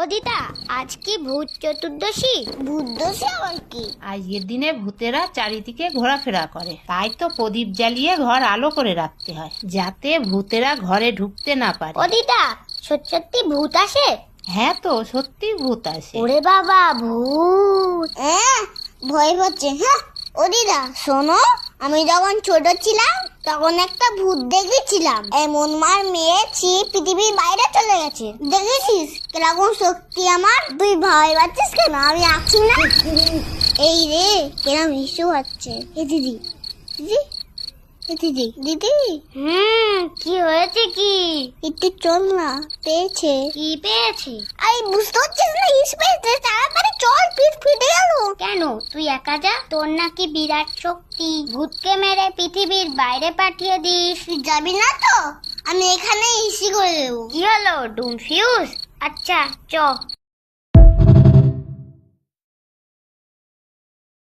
ও দিদা, আজ কি ভূত চতুর্দশী? ভূতদশী আবার কি? আজকের দিনে ভূতেরা চারিদিকে ঘোরাফেরা করে, তাই তো প্রদীপ জ্বালিয়ে ঘর আলো করে রাখতে হয়, যাতে ভূতেরা ঘরে ঢুকতে না পারে। ও দিদা, সত্যি সত্যি ভূত আসে? হ্যাঁ তো, সত্যি ভূত আসে। ওরে বাবা, ভূত! ভয় হচ্ছে। হ্যাঁ, ও দিদা শোনো, আমি যখন ছোট ছিলাম তখন একটা ভূত দেখেছিলাম। এমন মার মেরেছি পৃথিবীর বাইরে চলে গেছে। দেখেছিস কিরকম শক্তি আমার? তুই ভয় পাচ্ছিস কেন? আমি আছি না। এই রে, কিরম হিসু হচ্ছে। এ দিদি, দিদি, দিদি, দিদি। কি হয়েছে? কি একটু চল না, পেয়েছে। কি পেয়েছে? আই বুঝতে পারছিস না? হিস পেয়েছে, তাড়াতাড়ি চল, পিঠ ফেটে গেল। কেন? তুই একা যা, তোর নাকি বিরাট শক্তি, ভূতকে মেরে পৃথিবীর বাইরে পাঠিয়ে দিস। তুই যাবি না তো? আমি এখানে ইসি করে দেবো। কি হলো, ডোন্ট ফিউজ? আচ্ছা চ।